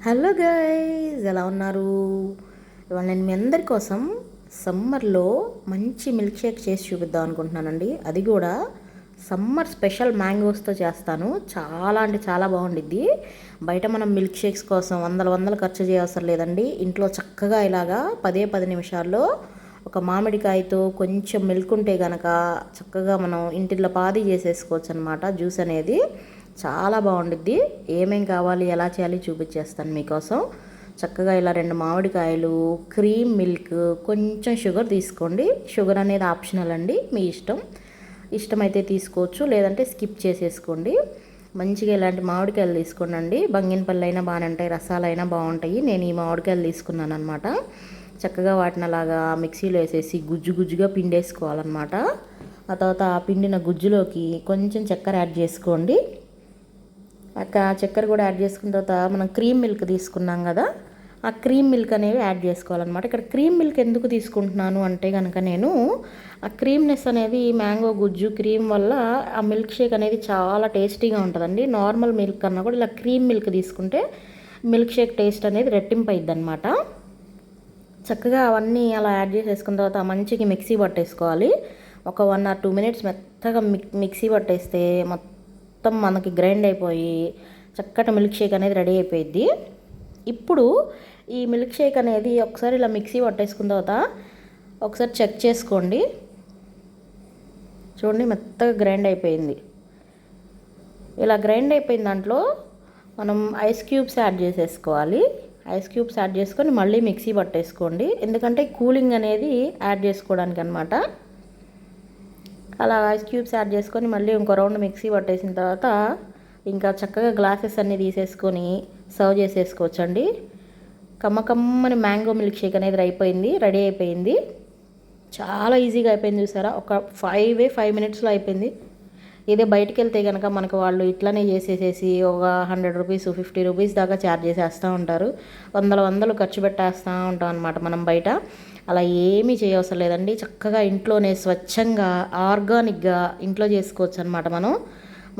Hello guys, ఎలా ఉన్నారు? ఇవాళ నేను మీ అందరి కోసం సమ్మర్లో మంచి మిల్క్ షేక్ చేసి చూపిద్దాం అనుకుంటున్నానండి. అది కూడా సమ్మర్ స్పెషల్ మ్యాంగోస్తో చేస్తాను. చాలా అంటే చాలా బాగుండిద్ది. బయట మనం మిల్క్ షేక్స్ కోసం వందలు ఖర్చు చేయవసరం లేదండి. ఇంట్లో చక్కగా ఇలాగా 10 నిమిషాల్లో ఒక మామిడికాయతో కొంచెం మిల్క్ ఉంటే కనుక చక్కగా మనం ఇంటిలో పాది చేసేసుకోవచ్చు అనమాట. జ్యూస్ అనేది చాలా బాగుండిద్ది. ఏమేం కావాలి, ఎలా చేయాలి చూపించేస్తాను మీకోసం. చక్కగా ఇలా 2 మామిడికాయలు, క్రీమ్ మిల్క్, కొంచెం షుగర్ తీసుకోండి. షుగర్ అనేది ఆప్షనల్ అండి, మీ ఇష్టమైతే తీసుకోవచ్చు, లేదంటే స్కిప్ చేసేసుకోండి. మంచిగా ఇలాంటి మామిడికాయలు తీసుకోండి. బంగినపల్లి అయినా బాగానే ఉంటాయి, రసాలైనా బాగుంటాయి. నేను ఈ మామిడికాయలు తీసుకున్నాను అనమాట. చక్కగా వాటిని అలాగా మిక్సీలో వేసేసి గుజ్జుగా పిండేసుకోవాలన్నమాట. ఆ తర్వాత ఆ పిండిన గుజ్జులోకి కొంచెం చక్కెర యాడ్ చేసుకోండి. చక్కెర కూడా యాడ్ చేసుకున్న తర్వాత మనం క్రీమ్ మిల్క్ తీసుకున్నాం కదా, ఆ క్రీమ్ మిల్క్ అనేవి యాడ్ చేసుకోవాలన్నమాట. ఇక్కడ క్రీమ్ మిల్క్ ఎందుకు తీసుకుంటున్నాను అంటే కనుక, నేను ఆ క్రీమ్నెస్ అనేది మ్యాంగో గుజ్జు క్రీమ్ వల్ల ఆ మిల్క్ షేక్ అనేది చాలా టేస్టీగా ఉంటుందండి. నార్మల్ మిల్క్ కన్నా కూడా ఇలా క్రీమ్ మిల్క్ తీసుకుంటే మిల్క్ షేక్ టేస్ట్ అనేది రెట్టింపు అయ్యిద్ది అనమాట. చక్కగా అవన్నీ అలా యాడ్ చేసేసుకున్న తర్వాత మంచిగా మిక్సీ పట్టేసుకోవాలి. ఒక 1 or 2 minutes మెత్తగా మిక్సీ పట్టేస్తే మొత్తం మనకి గ్రైండ్ అయిపోయి చక్కటి మిల్క్ షేక్ అనేది రెడీ అయిపోయింది. ఇప్పుడు ఈ మిల్క్ షేక్ అనేది ఒకసారి ఇలా మిక్సీ పట్టేసుకున్న తర్వాత ఒకసారి చెక్ చేసుకోండి. చూడండి, మెత్తగా గ్రైండ్ అయిపోయింది. ఇలా గ్రైండ్ అయిపోయిన దాంట్లో మనం ఐస్ క్యూబ్స్ యాడ్ చేసేసుకోవాలి. ఐస్ క్యూబ్స్ యాడ్ చేసుకొని మళ్ళీ మిక్సీ పట్టేసుకోండి, ఎందుకంటే కూలింగ్ అనేది యాడ్ చేసుకోవడానికి అనమాట. అలా ఐస్ క్యూబ్స్ యాడ్ చేసుకొని మళ్ళీ ఇంకో రౌండ్ మిక్సీ పట్టేసిన తర్వాత ఇంకా చక్కగా గ్లాసెస్ అన్నీ తీసేసుకొని సర్వ్ చేసేసుకోవచ్చండి. కమ్మని మ్యాంగో మిల్క్ షేక్ అనేది రెడీ అయిపోయింది. చాలా ఈజీగా అయిపోయింది, చూసారా? ఒక 5 minutesలో అయిపోయింది. ఇదే బయటికి వెళ్తే కనుక మనకు వాళ్ళు ఇట్లనే చేసేసేసి ఒక 100 రూపీస్ 50 రూపీస్ దాకా ఛార్జ్ చేసేస్తూ ఉంటారు. వందలు ఖర్చు పెట్టేస్తూ ఉంటాం అనమాట మనం బయట. అలా ఏమీ చేయవసరం లేదండి. చక్కగా ఇంట్లోనే స్వచ్ఛంగా ఆర్గానిక్గా ఇంట్లో చేసుకోవచ్చు అనమాట.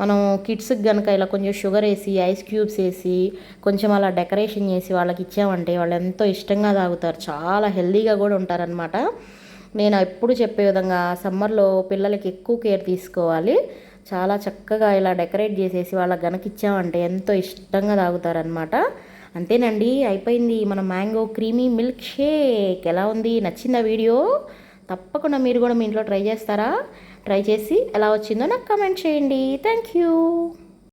మనం కిడ్స్కి కనుక ఇలా కొంచెం షుగర్ వేసి ఐస్ క్యూబ్స్ వేసి కొంచెం అలా డెకరేషన్ చేసి వాళ్ళకి ఇచ్చామంటే వాళ్ళు ఎంతో ఇష్టంగా తాగుతారు. చాలా హెల్తీగా కూడా ఉంటారనమాట. నేను ఎప్పుడు చెప్పే విధంగా సమ్మర్లో పిల్లలకి ఎక్కువ కేర్ తీసుకోవాలి. చాలా చక్కగా ఇలా డెకరేట్ చేసేసి వాళ్ళకి గనక ఇచ్చామంటే ఎంతో ఇష్టంగా తాగుతారనమాట. అంతేనండి, అయిపోయింది మన మ్యాంగో క్రీమీ మిల్క్ షేక్. ఎలా ఉంది? నచ్చిందా వీడియో? తప్పకుండా మీరు కూడా మీ ఇంట్లో ట్రై చేస్తారా? ట్రై చేసి ఎలా వచ్చిందో నాకు కామెంట్ చేయండి. Thank you.